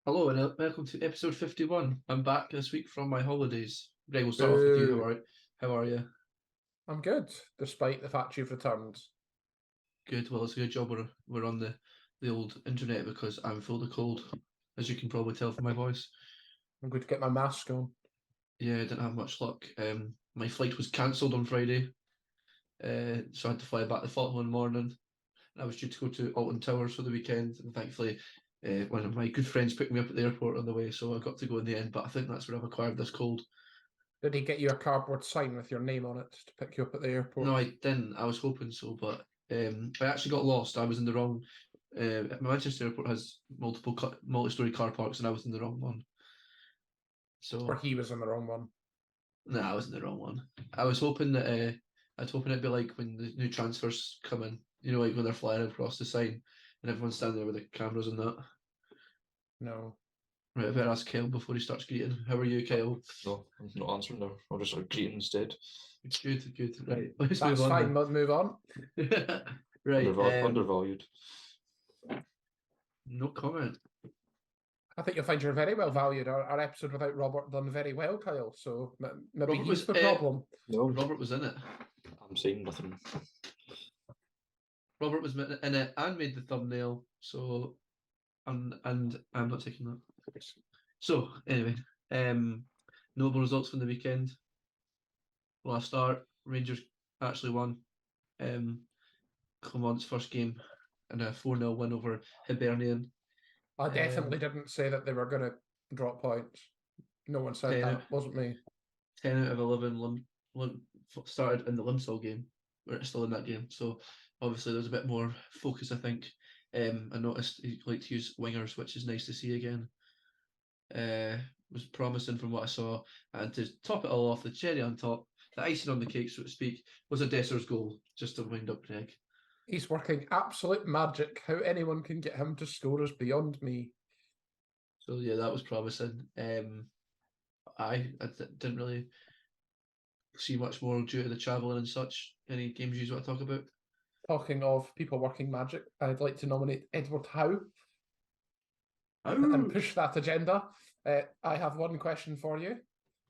Hello and welcome to episode 51. I'm back this week from my holidays. Greg, we'll start off with you. Boo. How are you? I'm good, despite the fact you've returned. Good. Well, it's a good job we're on the old internet because I'm full of cold, as you can probably tell from my voice. I'm going to get my mask on. Yeah, I didn't have much luck. My flight was cancelled on Friday, so I had to fly back the following morning. I was due to go to Alton Towers for the weekend, and thankfully, one of my good friends picked me up at the airport on the way, so I got to go in the end. But I think that's where I've acquired this cold. Did he get you a cardboard sign with your name on it to pick you up at the airport? No, I didn't. I was hoping so, but I actually got lost. I was in the wrong. Manchester Airport has multi-story car parks, and I was in the wrong one. So, Or he was in the wrong one? no, I was in the wrong one. I was hoping that I'd hoping it'd be like when the new transfers come in. You know, like when they're flying across the sign, and everyone's standing there with the cameras and that. No. Right, I better ask Kyle before he starts greeting. How are you, Kyle? No, I'm not answering now. I'll just start greeting instead. Good. Right, let's That's move on. fine. Let's move on. Right. Undervalued. No comment. I think you'll find you're very well valued. Our episode without Robert done very well, Kyle. So maybe Robert he's was, the problem. No, Robert was in it. I'm saying nothing. Robert was in it and made the thumbnail, so and I'm not taking that. So anyway, notable results from the weekend. Well, I start. Rangers actually won. Clement's first game and a 4-0 win over Hibernian. I definitely didn't say that they were going to drop points. No one said that. Wasn't me. 10 out of 11 started in the Limsall game. We're still in that game, so obviously there's a bit more focus, I think. I noticed he liked to use wingers, which is nice to see again. Was promising from what I saw, and to top it all off, the cherry on top, the icing on the cake, so to speak, was a Desser's goal, just to wind up Greg. He's working absolute magic. How anyone can get him to score is beyond me. So yeah, that was promising. I didn't really see much more due to the travelling and such. Any games you want to talk about? Talking of people working magic, I'd like to nominate Edward Howe and push that agenda. I have one question for you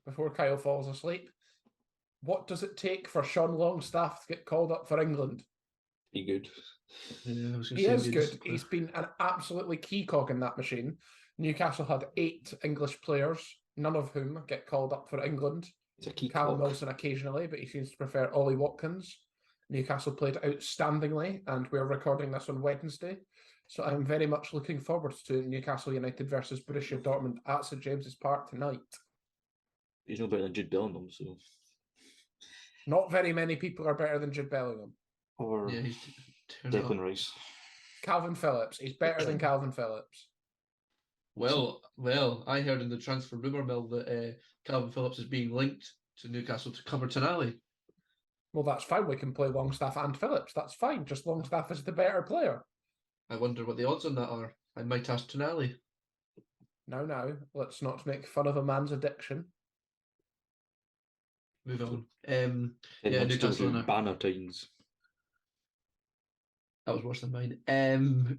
before Kyle falls asleep. What does it take for Sean Longstaff to get called up for England? Be good. Yeah, he is good. He's been an absolutely key cog in that machine. Newcastle had 8 English players, none of whom get called up for England. It's a key Callum clock. Wilson occasionally, but he seems to prefer Ollie Watkins. Newcastle played outstandingly, and we're recording this on Wednesday. So I'm very much looking forward to Newcastle United versus Borussia Dortmund at St James's Park tonight. He's no better than Jude Bellingham, so. Not very many people are better than Jude Bellingham. Or Declan Rice. Calvin Phillips. He's better than Calvin Phillips. Well, I heard in the transfer rumour mill that Calvin Phillips is being linked to Newcastle to cover Tonali. Well, that's fine. We can play Longstaff and Phillips. That's fine. Just Longstaff is the better player. I wonder what the odds on that are. I might ask Tonali. No. Let's not make fun of a man's addiction. Move on. Newcastle Bannatynes. That was worse than mine.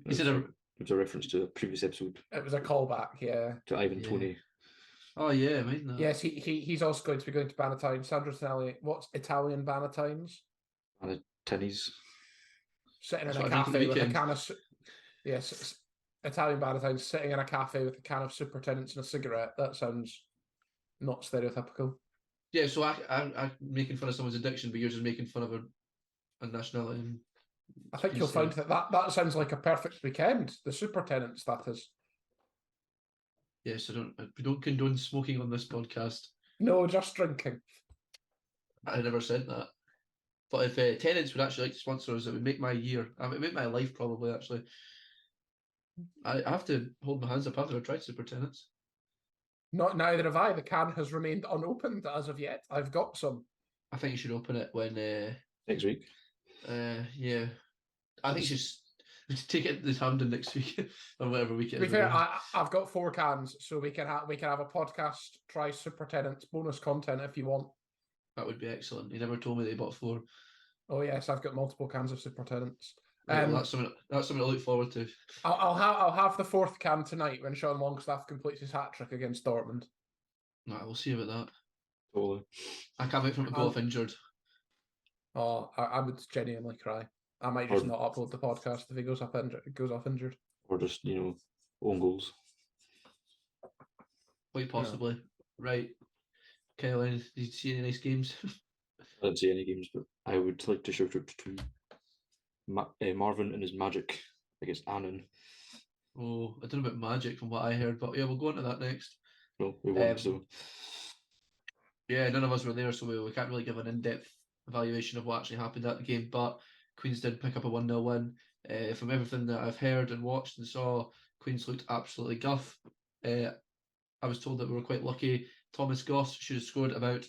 Is it a reference to a previous episode? It was a callback, yeah. To Ivan Toney. Oh yeah, mine. That. Yes, he's also going to be going to Bannatyne. Sandro Tonali. What's Italian Bannatynes? Bannatynes. Sitting in a cafe with a can of... Yes, Italian Bannatynes sitting in a cafe with a can of Supertenants and a cigarette. That sounds not stereotypical. Yeah, so I'm making fun of someone's addiction, but you're just making fun of a nationality. I think you'll find that sounds like a perfect weekend. The Supertenants, that is. Yes, we don't condone smoking on this podcast. No, just drinking. I never said that. But if tenants would actually like to sponsor us, it would make my year. It would make my life probably, actually. I have to hold my hands up. I've never tried super tenants. Neither have I. The can has remained unopened as of yet. I've got some. I think you should open it when... next week? Yeah. I think you should take it this Hampden next week or whatever week it is. To be fair, I've got 4 cans, so we can have a podcast, try Super Tenants, bonus content if you want. That would be excellent. He never told me that he bought 4. Oh yes, I've got multiple cans of Super Tenants. Right, well, that's something to look forward to. I'll have the fourth can tonight when Sean Longstaff completes his hat trick against Dortmund. Right, we'll see about that. Totally. I can't wait for him to go off injured. Oh, I would genuinely cry. I might just Or- not upload the podcast if he goes off injured. Or just, own goals. Quite possibly. Right. Kyle, did you see any nice games? I didn't see any games, but I would like to shout out to Marvin and his magic against Annan. Oh, I don't know about magic from what I heard, but yeah, we'll go on to that next. Well, we won, Um, so Yeah, none of us were there, so we can't really give an in-depth evaluation of what actually happened at the game, but Queens did pick up a 1-0 win. From everything that I've heard and watched and saw, Queens looked absolutely guff. I was told that we were quite lucky. Thomas Goss should have scored about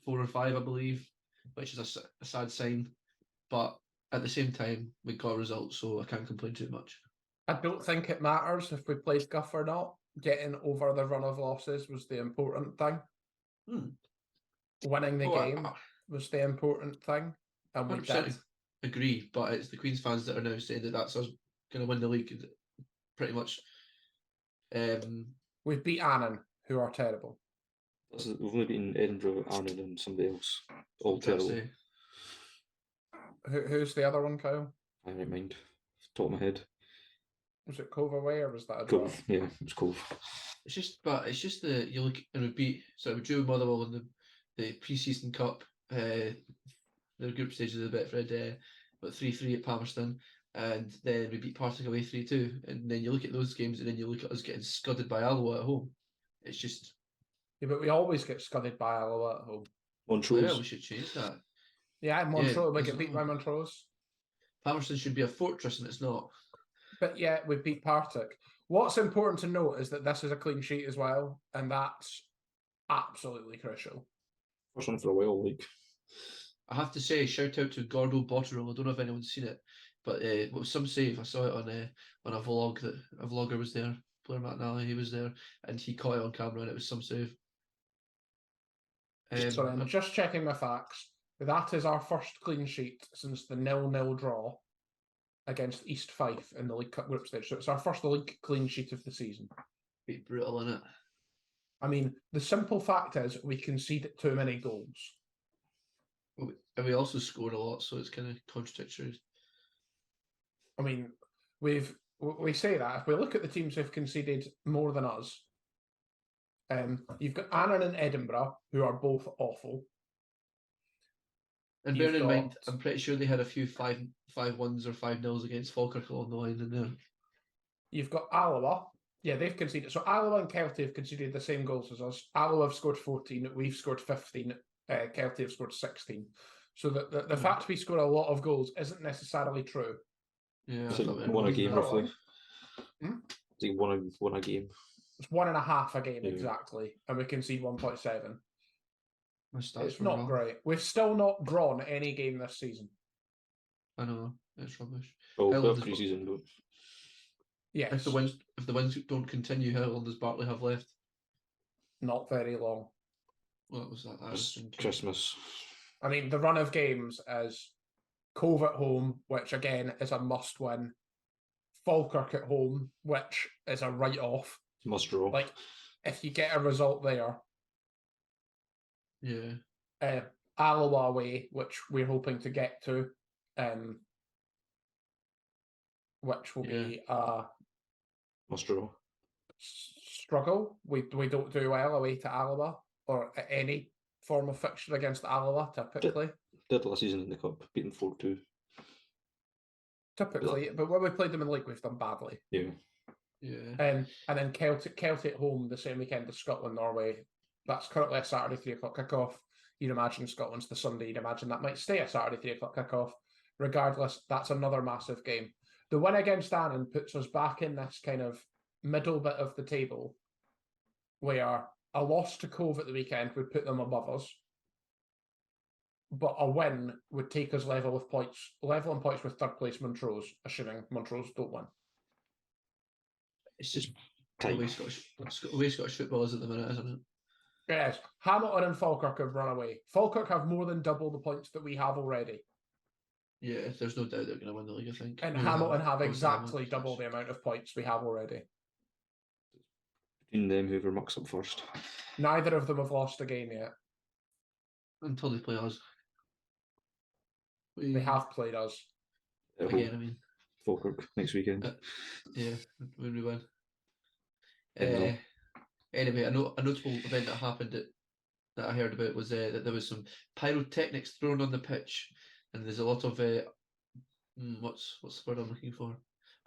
4 or 5, I believe, which is a sad sign. But at the same time, we got a result, so I can't complain too much. I don't think it matters if we played guff or not. Getting over the run of losses was the important thing. Winning the game was the important thing, and we 100% did. agree, but it's the Queens fans that are now saying that that's us going to win the league, pretty much. We've beat Annan, who are terrible. we've only beaten Edinburgh, Annan, and somebody else. All terrible. Who's the other one, Kyle? I don't mind. Top of my head. Was it Cove away or was that a draw? Cove. Yeah, it was Cove. It's just the you look and we beat we drew Motherwell in the pre-season cup, the group stages of the Betfred, but 3-3 at Palmerston, and then we beat Partick away 3-2, and then you look at those games, and then you look at us getting scudded by Alloa at home. It's just but we always get scudded by Alloa at home. Montrose. Yeah, we should change that. Yeah, Montrose. We get beat by Montrose. Palmerston should be a fortress, and it's not. But yeah, we beat Partick. What's important to note is that this is a clean sheet as well, and that's absolutely crucial. First one for a while, like. I have to say, shout out to Gordo Botterill. I don't know if anyone's seen it, but it was some save. I saw it on a vlog that a vlogger was there, Blair McNally. He was there, and he caught it on camera, and it was some save. Sorry, I'm just checking my facts. That is our first clean sheet since the 0-0 draw against East Fife in the League Cup group stage. So it's our first league clean sheet of the season. Be brutal, innit? I mean, the simple fact is we conceded too many goals. And we also scored a lot, so it's kind of contradictory. I mean, we say that. If we look at the teams who've conceded more than us, you've got Annan and Edinburgh, who are both awful. And bearing in mind, I'm pretty sure they had a few 5-1s or 5-0s against Falkirk along the line in there. You've got Alloa. Yeah, they've conceded. So Alloa and Kelty have conceded the same goals as us. Alloa have scored 14, we've scored 15, Kelty have scored 16. So the fact we score a lot of goals isn't necessarily true. Yeah, it's like one a game roughly. It's like one a game. It's 1.5 a game exactly, and we concede 1.7. It's not great. We've still not drawn any game this season. I know, it's rubbish. Oh, we have pre-season, but yes. If the wins don't continue, how long does Bartley have left? Not very long. What was that? Christmas. I mean, the run of games is Cove at home, which again is a must-win. Falkirk at home, which is a write-off. Must draw. Like, if you get a result there. Yeah. Alloa away, which we're hoping to get to, which will be a must draw. Struggle. We don't do well away to Alloa or any form of fixture against Alloa typically. Did last season in the cup, beaten 4-2. Typically, but when we played them in the league, we've done badly. Yeah. Yeah. And then Celtic at home the same weekend as Scotland, Norway. That's currently a Saturday 3:00 kickoff. You'd imagine Scotland's the Sunday. You'd imagine that might stay a Saturday 3:00 kickoff. Regardless, that's another massive game. The win against Annan puts us back in this kind of middle bit of the table where a loss to Cove at the weekend would put them above us, but a win would take us level in points with third place Montrose, assuming Montrose don't win. It's just the way Scottish football is at the minute, isn't it? Yes. Hamilton and Falkirk have run away. Falkirk have more than double the points that we have already. Yeah, there's no doubt they're going to win the league, I think. And Maybe Hamilton have obviously exactly Hamilton's double the amount of points we have already. Between them, whoever mucks up first. Neither of them have lost a game yet. until they play us. They have played us. Again, I mean. Falkirk next weekend. Yeah, when we win. No. Anyway, a notable event that happened that I heard about was that there was some pyrotechnics thrown on the pitch, and there's a lot of what's the word I'm looking for?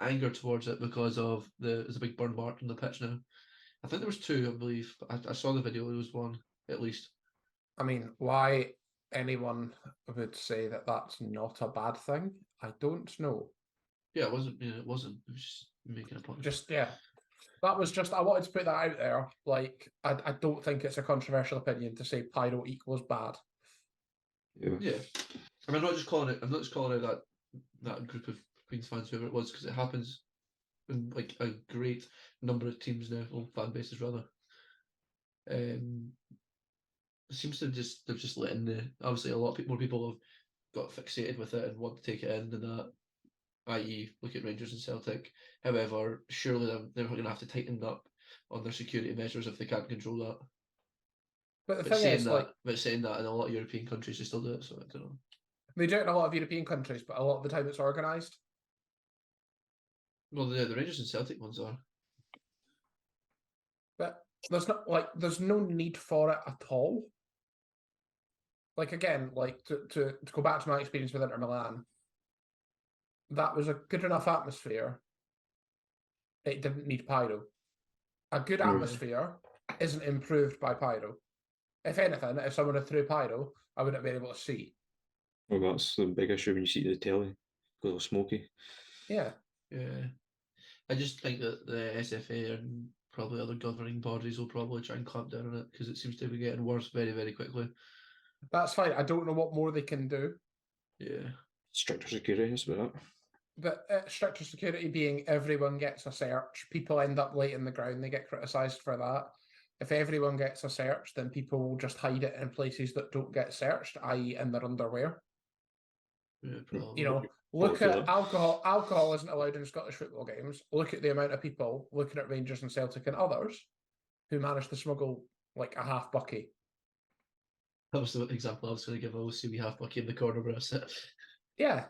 Anger towards it because of there's a big burn mark on the pitch now. I think there was two, I believe. But I saw the video. There was one at least. I mean, why anyone would say that that's not a bad thing, I don't know. Yeah, it wasn't. It wasn't. It was just making a point. That was just, I wanted to put that out there. Like, I don't think it's a controversial opinion to say pyro equals bad. Yeah. I mean, I'm not just calling out that group of Queens fans, whoever it was, because it happens in like a great number of teams now, or fan bases rather. It seems to they've just let in obviously a lot of more people have got fixated with it and want to take it in than that. I.e., look at Rangers and Celtic. However, surely they're going to have to tighten up on their security measures if they can't control that. But the thing is, saying that in a lot of European countries, they still do it. So I don't know. They do it in a lot of European countries, but a lot of the time it's organised. Well, the Rangers and Celtic ones are. But there's no need for it at all. Like, again, like to go back to my experience with Inter Milan, that was a good enough atmosphere. It didn't need pyro. A good atmosphere isn't improved by pyro. If anything, if someone had threw pyro, I wouldn't have been able to see. Well, that's the big issue when you see the telly, because it's smoky. Yeah. I just think that the SFA and probably other governing bodies will probably try and clamp down on it because it seems to be getting worse very, very quickly. That's fine. I don't know what more they can do. Yeah. Stricter security, that's about it. But stricter security being everyone gets a search, people end up late in the ground, they get criticised for that. If everyone gets a search, then people will just hide it in places that don't get searched, i.e. in their underwear. Yeah, probably. You know, look at alcohol. Alcohol isn't allowed in Scottish football games. Look at the amount of people looking at Rangers and Celtic and others who managed to smuggle like a half bucky. That was the example I was going to give. I always see we half bucky in the corner where I sit. Yeah.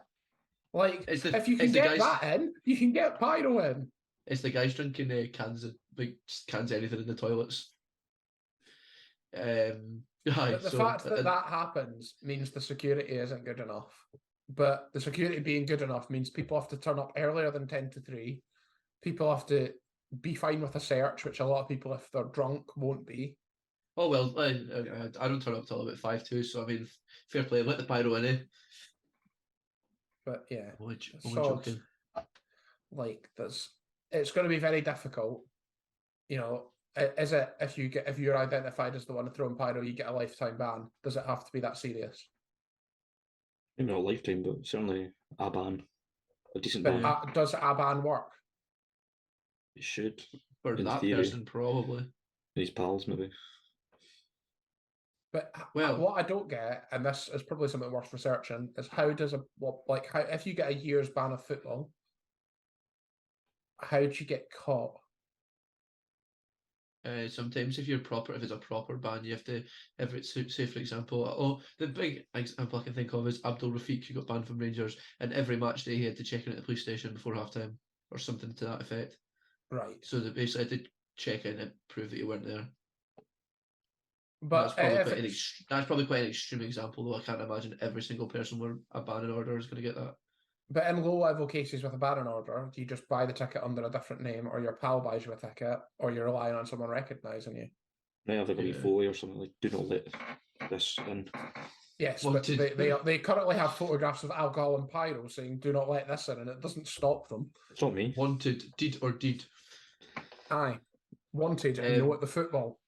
Like, if you can get that in, you can get pyro in. It's the guys drinking cans of anything in the toilets. But the fact that happens means the security isn't good enough. But the security being good enough means people have to turn up earlier than 10 to 3. People have to be fine with a search, which a lot of people, if they're drunk, won't be. Oh, well, I don't turn up till about 5 too, so I mean, fair play. Let the pyro in, eh? But yeah, only joking. Like, it's going to be very difficult. You know, is it if you're identified as the one throwing pyro, you get a lifetime ban? Does it have to be that serious? Maybe not a lifetime, but certainly a ban, a decent ban. Does a ban work? It should. For that theory. Person, probably. His pals, maybe. But what I don't get, and this is probably something worth researching, is how if you get a year's ban of football, how do you get caught? Sometimes if it's a proper ban, you have to, if it's, say for example, the big example I can think of is Abdul Rafiq, who got banned from Rangers, and every match day he had to check in at the police station before halftime or something to that effect. Right. So they basically had to check in and prove that you weren't there. But that's probably quite an extreme example, though I can't imagine every single person with a banning order is going to get that. But in low-level cases with a banning order, do you just buy the ticket under a different name, or your pal buys you a ticket, or you're relying on someone recognising you? They have like a wee foley or something like, do not let this in. Yes, but they currently have photographs of alcohol and pyro saying, do not let this in, and it doesn't stop them. It's not me. Wanted, did or did. Aye. Wanted, and no at the football.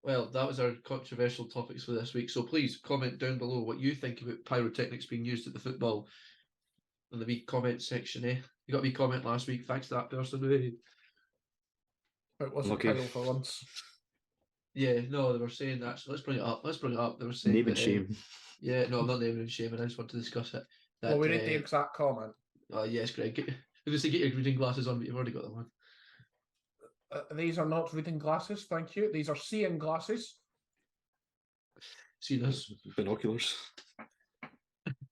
Well, that was our controversial topics for this week. So please comment down below what you think about pyrotechnics being used at the football in the wee comment section, eh? You got a wee comment last week. Thanks to that person, eh? It wasn't Kyle for once. Yeah, no, they were saying that. So let's bring it up. They were saying name and shame. Yeah, no, I'm not naming and shaming. I just want to discuss it. That, Well, we read the exact comment. yes, Greg. I was going to say get your reading glasses on, but you've already got them on. These are not reading glasses, thank you. These are seeing glasses. See this? Binoculars.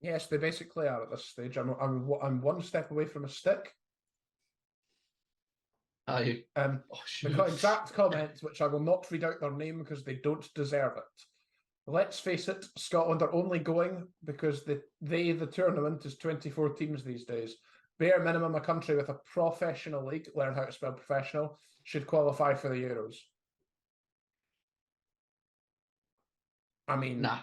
Yes, they basically are at this stage. I'm one step away from a stick. Aye. The shoot. exact comments, which I will not read out their name because they don't deserve it. Let's face it, Scotland are only going because the tournament is 24 teams these days. Bare minimum, a country with a professional league, learn how to spell professional, should qualify for the Euros. I mean, Nah.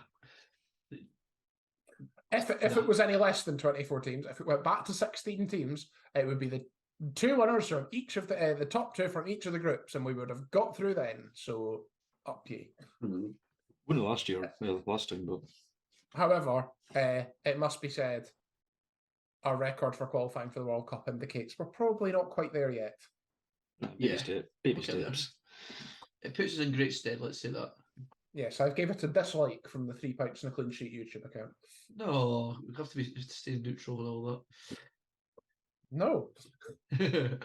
If it was any less than 24 teams, if it went back to 16 teams, it would be the two winners from each of the top two from each of the groups, and we would have got through then. So up ye. Won last year, last time, but however, it must be said, our record for qualifying for the World Cup indicates we're probably not quite there yet. Baby steps. It puts us in great stead. Let's say that. Yes, I gave it a dislike from the 3 Pints and a Clean Sheet YouTube account. No, we have to stay neutral and all No. that.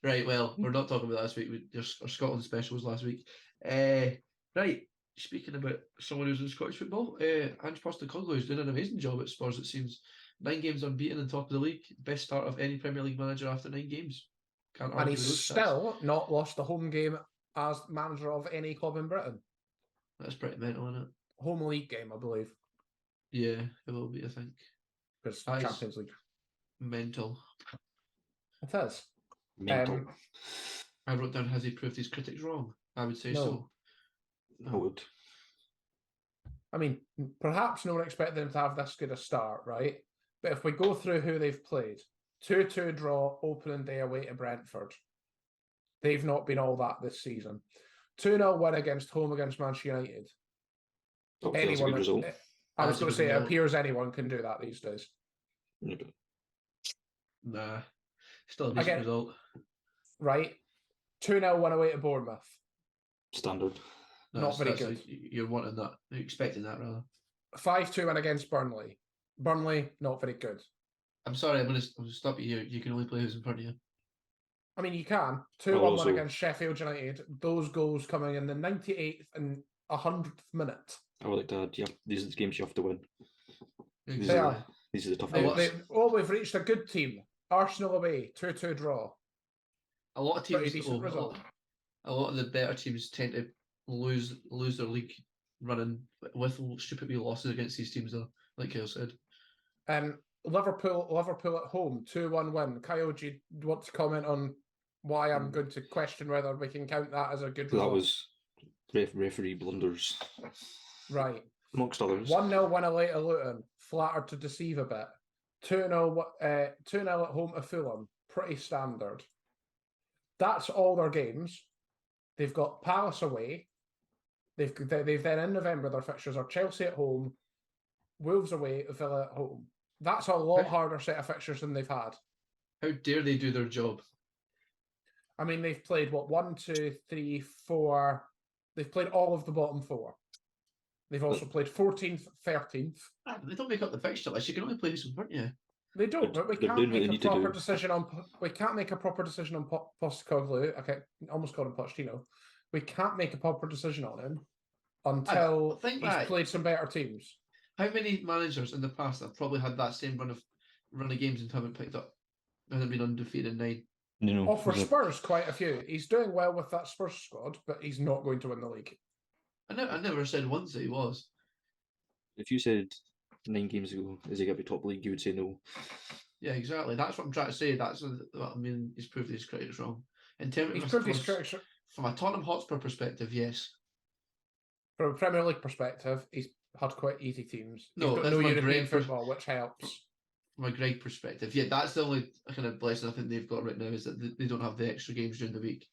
Right, well, we're not talking about that this week. Our Scotland special was last week. Right, speaking about someone who's in Scottish football, Ange Postecoglou is doing an amazing job at Spurs, it seems. 9 games unbeaten on top of the league. Best start of any Premier League manager after 9 games. Can't argue And he's with those still not lost a home game as manager of any club in Britain. That's pretty mental, isn't it? Home league game, I believe. Yeah, it will be, I think. Because That is Champions League. mental. It is. Mental. I wrote down, has he proved his critics wrong? I would say No. so. I would. I mean, perhaps no one expected them to have this good a start, right? But if we go through who they've played, 2-2 draw opening day away to Brentford. They've not been all that this season. 2-0 win home against Manchester United. Okay, that's a good result. I was going to say, it appears anyone can do that these days. Yeah, but Nah, still a decent result. Right? 2-0 win away to Bournemouth. standard. Not very good. You're wanting that. You're expecting that, rather. 5-2 win against Burnley. Burnley, not very good. I'm sorry, I'm going to stop you here. You can only play who's in front of you. I mean, you can. 2-1 win against Sheffield United. Those goals coming in the 98th and 100th minute. I would like to add, these are the games you have to win. Exactly. They are. These are the tough ones. We've reached a good team. Arsenal away, 2-2 draw. A lot of teams, a lot of the better teams tend to lose their league running with stupid wee losses against these teams, though, like Kyle said. Liverpool at home, 2-1 win. Kyle, do you want to comment on why I'm going to question whether we can count that as a good result? That was referee blunders. Right. Amongst others. 1-0 win away to Luton, flattered to deceive a bit. 2-0 at home to Fulham, pretty standard. That's all their games. They've got Palace away. They've then in November their fixtures are Chelsea at home, Wolves away, Villa at home. That's a lot harder set of fixtures than they've had. How dare they do their job? I mean, they've played 1, 2, 3, 4. They've played all of the bottom 4. They've also played 14th, 13th. They don't make up the fixture list. You can only play who's in front of you. They don't, but we can't make a proper decision on. We can't make a proper decision on Postecoglou. Okay, almost called him Pochettino. We can't make a proper decision on him until he's played some better teams. How many managers in the past have probably had that same run of games and haven't picked up? And have been undefeated in 9. No. For Spurs, quite a few. He's doing well with that Spurs squad, but he's not going to win the league. I never said once that he was. If you said 9 games ago, is he going to be top league, you would say no. Yeah, exactly. That's what I'm trying to say. That's what I mean. He's proved his critics wrong. From a Tottenham Hotspur perspective, yes. From a Premier League perspective, he's had quite easy teams. No, he's got no European football, which helps. From a Greg perspective, yeah, that's the only kind of blessing I think they've got right now is that they don't have the extra games during the week.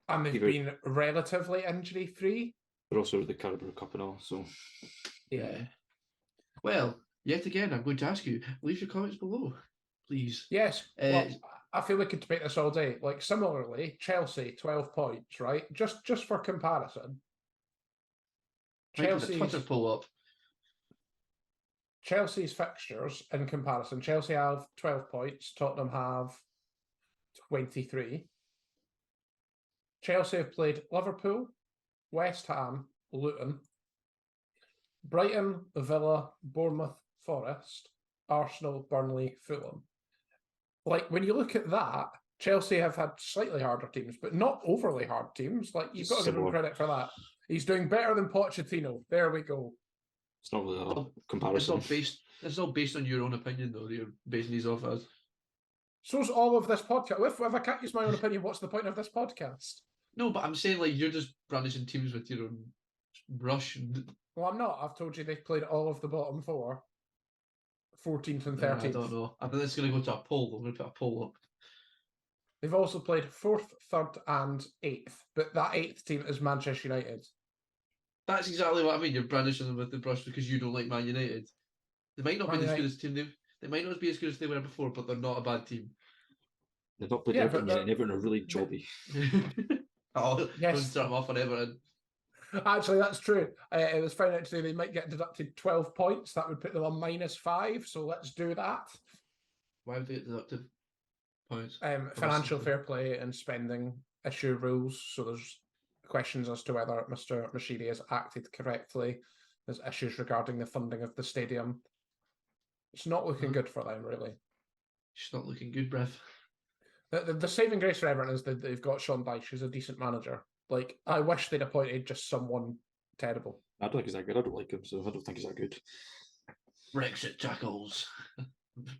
And they've been relatively injury-free. But also with the Carabao Cup and all, so... Yeah. Well, yet again, I'm going to ask you, leave your comments below, please. Yes. I feel we could debate this all day. Like, similarly, Chelsea, 12 points, right? Just for comparison. Chelsea Twitter pull up. Chelsea's fixtures in comparison. Chelsea have 12 points. Tottenham have 23. Chelsea have played Liverpool, West Ham, Luton, Brighton, Villa, Bournemouth, Forest, Arsenal, Burnley, Fulham. Like, when you look at that, Chelsea have had slightly harder teams, but not overly hard teams. Like, you've got to give him Similar. credit for that. He's doing better than Pochettino. There we go. It's not really a It's comparison. not based. It's not based on your own opinion, though. That you're basing these off as. So's all of this podcast. If I can't use my own opinion, what's the point of this podcast? No, but I'm saying like you're just brandishing teams with your own brush. Well, I'm not. I've told you they've played all of the bottom four. 14th and I 13th. don't know. I think this is going to go to a poll. I'm going to put a poll up. They've also played 4th, 3rd, and 8th, but that 8th team is Manchester United. That's exactly what I mean. You're brandishing them with the brush because you don't like Man United. They might not be as good as the team they might not be as good as they were before, but they're not a bad team. They've not played Everton yet, and Everton are really jobby. Oh, yes. Don't start them off on Everton. Actually, that's true. It was found out today they might get deducted 12 points. That would put them on -5. So let's do that. Why would they get deducted points? Financial fair play and spending issue rules. So there's questions as to whether Mr. Rashidi has acted correctly. There's issues regarding the funding of the stadium. It's not looking good for them, really. It's not looking good, bruv. The saving grace for Everton is that they've got Sean Dyche, who's a decent manager. Like, I wish they'd appointed just someone terrible. I don't think he's that good. I don't like him, so I don't think he's that good. Brexit jackals.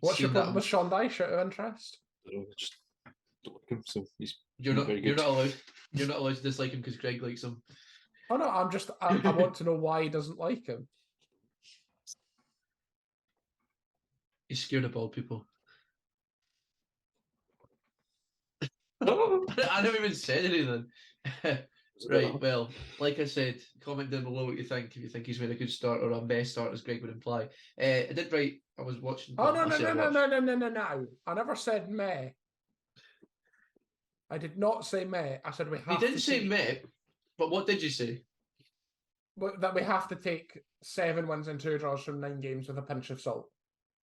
What's your problem with Sean Dyche, out of interest? I don't know, I just don't like him, so he's You're not very good. You're not allowed to dislike him because Greg likes him. Oh no, I want to know why he doesn't like him. He's scared of bald people. I never even said anything. Right, well, like I said, comment down below what you think, if you think he's made a good start or a mess start, as Greg would imply. I did write, I was watching... Oh, no. I never said meh. I did not say meh. I said we have to... You didn't say meh, but what did you say? That we have to take 7 wins and 2 draws from 9 games with a pinch of salt.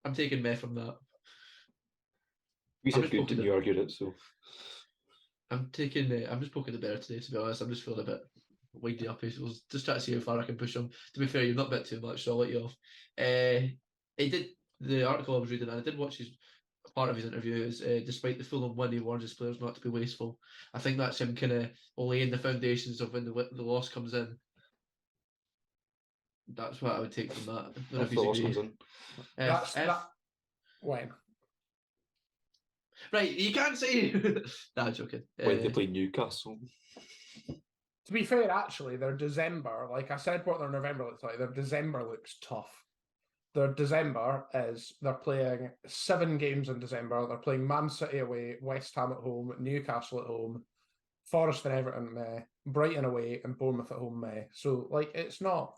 I'm taking meh from that. You said good, and you argued it, so... I'm just poking the bear today, to be honest. I'm just feeling a bit windy up. I was just trying to see how far I can push him. To be fair, you've not bit too much, so I'll let you off. He did the article I was reading, and I did watch part of his interview. Is despite the Fulham win, he warns his players not to be wasteful. I think that's him kind of laying the foundations of when the loss comes in. That's what I would take from that. If the loss comes in. When? Right, you can't say. Nah, joking. When they play Newcastle. To be fair, actually, their December, like I said, what their November looks like, their December looks tough. Their December is they're playing 7 games in December. They're playing Man City away, West Ham at home, Newcastle at home, Forest and Everton May, Brighton away, and Bournemouth at home May. So, like, it's not.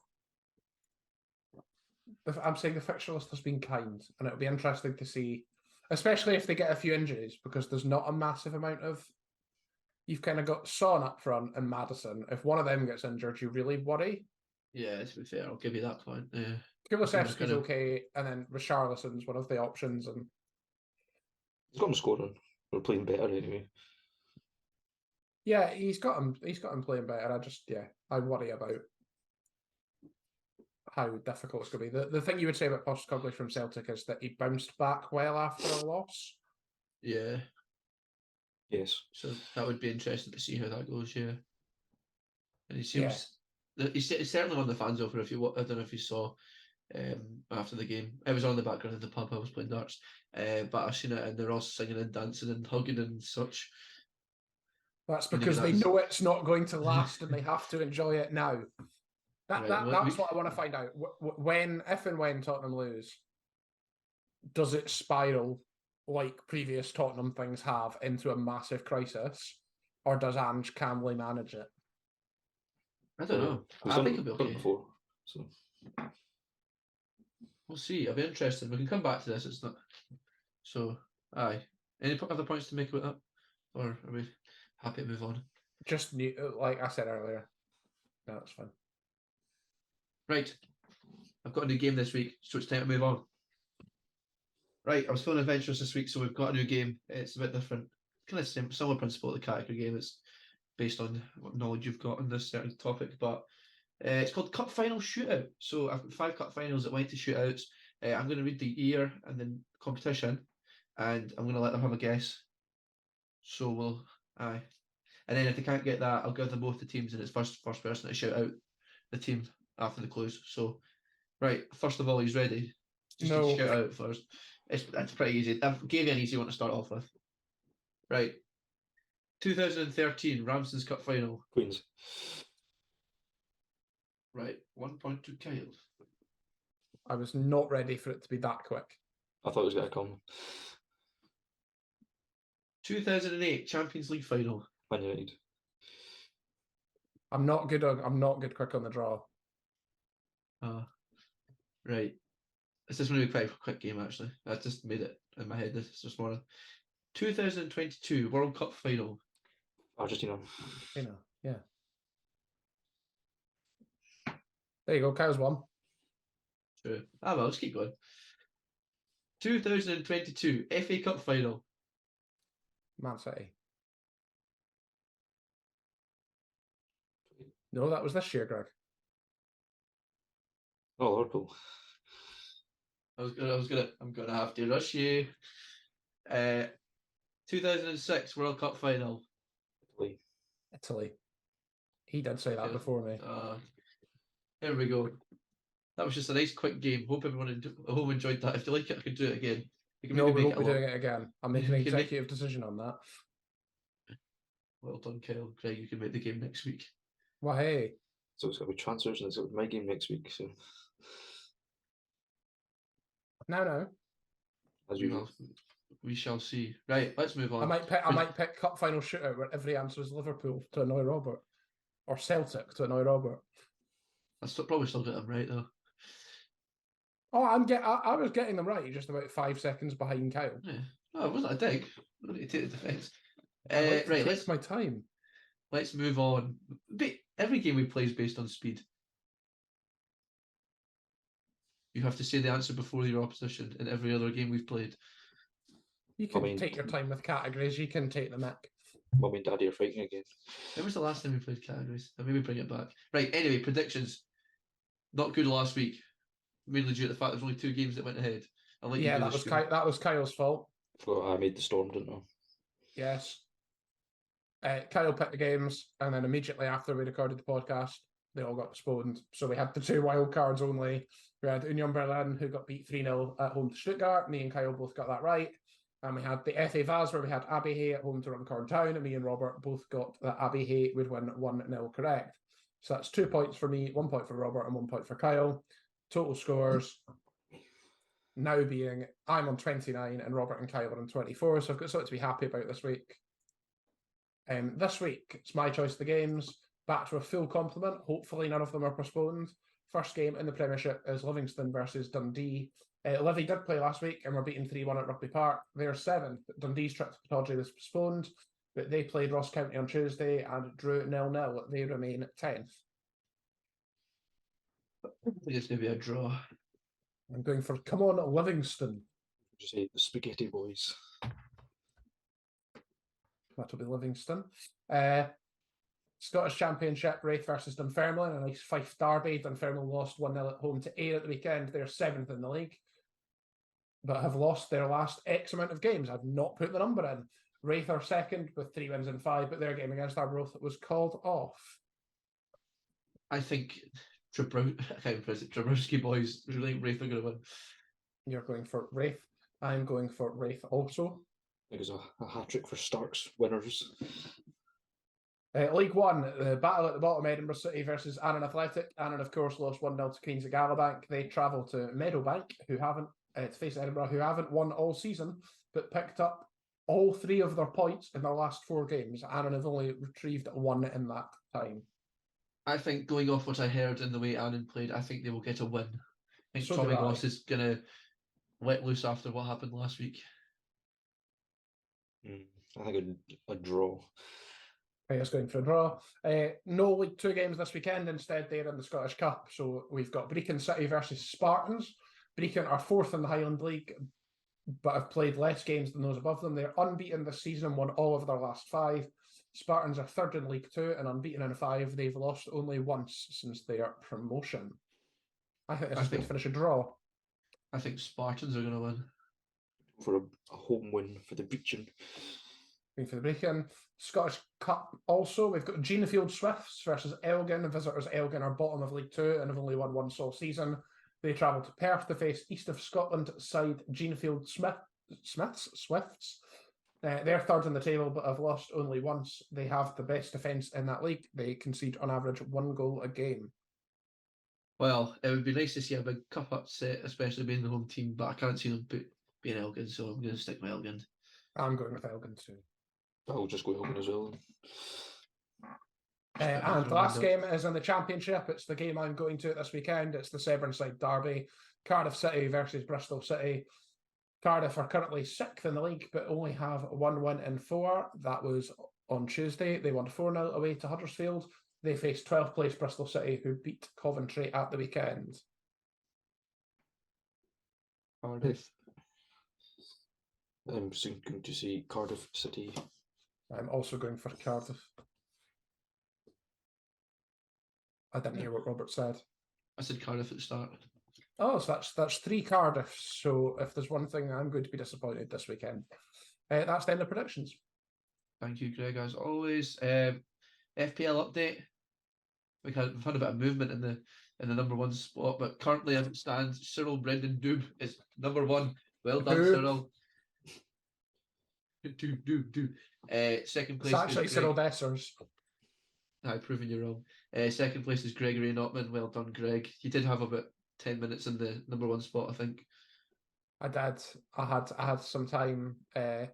I'm saying the fixture list has been kind, and it'll be interesting to see. Especially if they get a few injuries, because there's not a massive amount of... You've kind of got Son up front and Maddison. If one of them gets injured, you really worry. Yeah, to be fair, I'll give you that point. Yeah. Kulusevski's okay, and then Richarlison's one of the options. And he's got him scoring. We're playing better anyway. Yeah, he's got him playing better. I worry about how difficult it's going to be. The thing you would say about Postecoglou from Celtic is that he bounced back well after a loss. Yeah. Yes. So that would be interesting to see how that goes, yeah. And he seems... Yeah. He's certainly won the fans over. I don't know if you saw after the game. I was on the background in the pub, I was playing darts. But I've seen it and they're all singing and dancing and hugging and such. That's because they know it's not going to last and they have to enjoy it now. That's what I want to find out. If and when Tottenham lose, does it spiral like previous Tottenham things have into a massive crisis, or does Ange calmly manage it? I don't know. I think it'll be okay. Before, so. We'll see. It'll be interesting. We can come back to this. It's not. So, aye. Any other points to make about that, or are we happy to move on? Just like I said earlier. No, it's fine. Right. I've got a new game this week, so it's time to move on. Right, I was feeling adventurous this week, so we've got a new game. It's a bit different. Kind of similar principle of the category game. It's based on what knowledge you've got on this certain topic, but it's called Cup Final Shootout. So I've got 5 cup finals that went to shootouts. I'm going to read the year and then competition, and I'm going to let them have a guess. So and then if they can't get that, I'll give them both the teams, and it's first person to shout out the team after the clues. So, right, first of all, he's ready. Just No. to shout out first. That's pretty easy. I gave you an easy one to start off with. Right. 2013 Ramsden's Cup Final. Queens. Right. 1 point to Kyle. I was not ready for it to be that quick. I thought it was going to come. 2008 Champions League Final. Man United. I'm not good quick on the draw. Right. This is going to be quite a quick game, actually. I just made it in my head this morning. 2022 World Cup Final. Argentina. Yeah. There you go, Kyle's won. True. Well, let's keep going. 2022 FA Cup Final. Man City. No, that was this year, Greg. Oh, Liverpool. I'm gonna have to rush you. 2006 World Cup Final. Italy. He did say that before me. Here we go. That was just a nice quick game. Hope everyone enjoyed that. If you like it, I could do it again. You can No, maybe we make won't it be doing it again. I'm making an executive decision on that. Well done, Kyle. Greg, you can make the game next week. Well, hey. So it's got to be transfers, and it's got to be my game next week. So No. as usual. We shall see. Right, let's move on. I might pick Cup Final Shootout where every answer is Liverpool to annoy Robert, or Celtic to annoy Robert. Probably still get them right though. Oh, I was getting them right, just about 5 seconds behind Kyle. Yeah. No, it wasn't a dig. I don't need to take the defence. Right, let's my time. Let's move on. Every game we play is based on speed. You have to say the answer before your opposition in every other game we've played. You can take your time with categories. You can take the mic. Mummy and Daddy are fighting again. When was the last time we played categories? Maybe bring it back. Right, anyway, predictions. Not good last week. Mainly due to the fact there's only 2 games that went ahead. That was Kyle's fault. Well, I made the storm, didn't I? Yes. Kyle picked the games, and then immediately after we recorded the podcast, they all got postponed. So we had the 2 wild cards only. We had Union Berlin, who got beat 3-0 at home to Stuttgart. Me and Kyle both got that right. And we had the FA Vase, where we had Abbey Hay at home to Runcorn Town, and me and Robert both got that Abbey Hay would win 1-0 correct. So that's 2 points for me, 1 point for Robert, and 1 point for Kyle. Total scores now being I'm on 29 and Robert and Kyle are on 24. So I've got something to be happy about this week. This week, it's my choice of the games. Back to a full complement. Hopefully none of them are postponed. First game in the Premiership is Livingston versus Dundee. Livy did play last week and were beaten 3-1 at Rugby Park. They're 7th. Dundee's trip to Pittodrie was postponed, but they played Ross County on Tuesday and drew 0-0. They remain 10th. I think it's going to be a draw. I'm going for come on, Livingston. Just say the Spaghetti Boys. That'll be Livingston. Scottish Championship, Raith versus Dunfermline, a nice Fife derby. Dunfermline lost 1-0 at home to Ayr at the weekend. They're 7th in the league, but have lost their last X amount of games. I've not put the number in. Raith are 2nd with 3 wins and 5, but their game against Arbroath was called off. I think Jabrowski boys really Raith are going to win. You're going for Raith. I'm going for Raith also. I think it's a hat-trick for Stark's winners. League One, the battle at the bottom, Edinburgh City versus Annan Athletic. Annan, of course, lost 1-0 to Queens at Gallowbank. They travel to Meadowbank, who haven't, to face Edinburgh, who haven't won all season, but picked up all 3 of their points in their last 4 games. Annan have only retrieved 1 in that time. I think going off what I heard in the way Annan played, I think they will get a win. I think So Tommy do I. Ross is going to let loose after what happened last week. I think a draw. Players going for a draw. No League Two games this weekend. Instead, they're in the Scottish Cup. So we've got Brecon City versus Spartans. Brecon are 4th in the Highland League, but have played less games than those above them. They're unbeaten this season and won all of their last 5. Spartans are 3rd in League Two and unbeaten in 5. They've lost only once since their promotion. I think this is going to finish a draw. I think Spartans are going to win. For a home win for the Brecon. For the Brecon. Scottish Cup also. We've got Genefield Swifts versus Elgin. Visitors Elgin are bottom of League Two and have only won once all season. They travel to Perth to face East of Scotland side Genefield Swifts. They're 3rd in the table but have lost only once. They have the best defence in that league. They concede on average 1 goal a game. Well, it would be nice to see a big cup upset, especially being the home team, but I can't see them being Elgin, so I'm going to stick with Elgin. I'm going with Elgin too. I'll just go Elgin as well. And the last game is in the Championship. It's the game I'm going to this weekend. It's the Severnside Derby. Cardiff City versus Bristol City. Cardiff are currently 6th in the league, but only have 1 win in 4. That was on Tuesday. They won 4-0 away to Huddersfield. They face 12th place Bristol City, who beat Coventry at the weekend. Cardiff. I'm going to see Cardiff City. I'm also going for Cardiff. I didn't hear what Robert said. I said Cardiff at the start. Oh, so that's 3 Cardiffs. So if there's one thing, I'm going to be disappointed this weekend. That's the end of predictions. Thank you, Greg, as always. FPL update. We've had a bit of movement in the number 1 spot, but currently as it stands, Cyril Brendan Doob is number 1. Well done, Doob. Cyril. Doob. Second place. It's actually Cyril Dessers. I've proven you wrong. Second place is Gregory Notman. Well done, Greg. You did have about 10 minutes in the number 1 spot, I think. I did. I had some time. I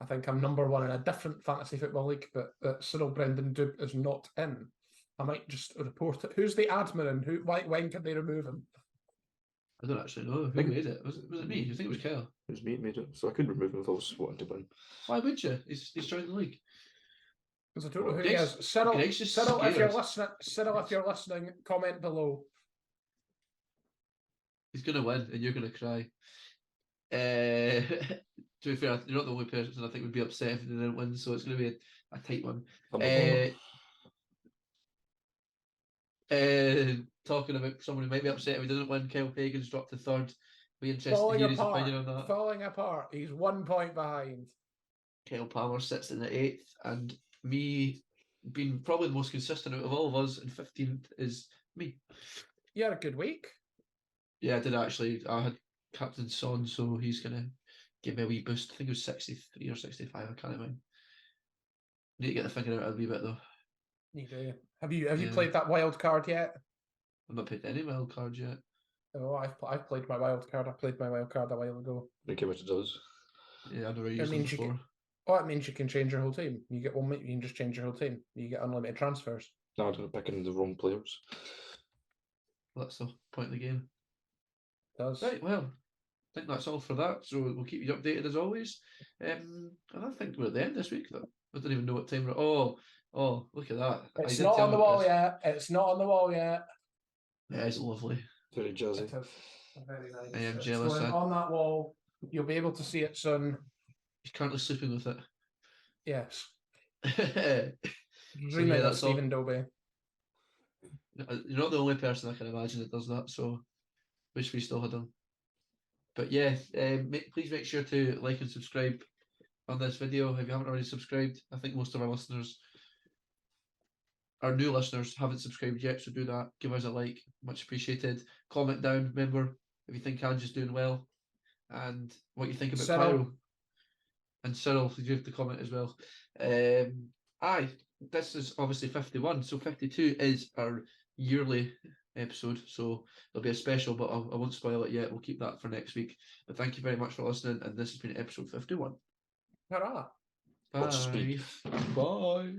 think I'm number 1 in a different fantasy football league, but Cyril Brendan Doob is not in. I might just report it. Who's the admin and when can they remove him? I don't actually know. Who made it? Was it me? You think it was Kyle? It was me that made it, so I could remove him if I was wanting to win. Why would you? He's joined the league. Because I don't know who he is. Cyril, if you're listening, comment below. He's going to win and you're going to cry. To be fair, you're not the only person I think would be upset if they didn't win, so it's going to be a tight one. Talking about someone who might be upset if he doesn't win, Kyle Pagan's dropped to 3rd. Be interested to hear his opinion on that. Falling apart. He's 1 point behind. Kyle Palmer sits in the 8th, and me being probably the most consistent out of all of us in 15th is me. You had a good week. Yeah, I did actually. I had Captain Son, so he's going to give me a wee boost. I think it was 63 or 65. I can't remember. Need to get the finger out a wee bit though. You do. Have you played that wild card yet? I've not played any wild cards yet. Oh, I've played my wild card. I played my wild card a while ago. I think what it does. Yeah, I never used it before. It means you can change your whole team. You get 1 minute, you can just change your whole team. You get unlimited transfers. No, I didn't pick in the wrong players. Well, that's the point of the game. It does. Right, well, I think that's all for that. So we'll keep you updated as always. And I think we're at the end this week though. I don't even know what time we're at. Oh, look at that. It's not on the wall yet. It's not on the wall yet. Yeah, it's lovely. Very jazzy. It is. Very nice. I am It's jealous. going on that wall. You'll be able to see it soon. He's currently sleeping with it. Yes. So Remake yeah, of that's all. Stephen Dobie. You're not the only person I can imagine that does that, so wish we still had him. But yeah, please make sure to like and subscribe on this video if you haven't already subscribed. I think most of our new listeners haven't subscribed yet, so do that. Give us a like, much appreciated. Comment down, remember, if you think Ange is doing well and what you think about Pyro. And Cyril, you have to comment as well. This is obviously 51, so 52 is our yearly episode, so there'll be a special, but I won't spoil it yet. We'll keep that for next week. But thank you very much for listening, and this has been episode 51. Hurrah! Bye. Bye.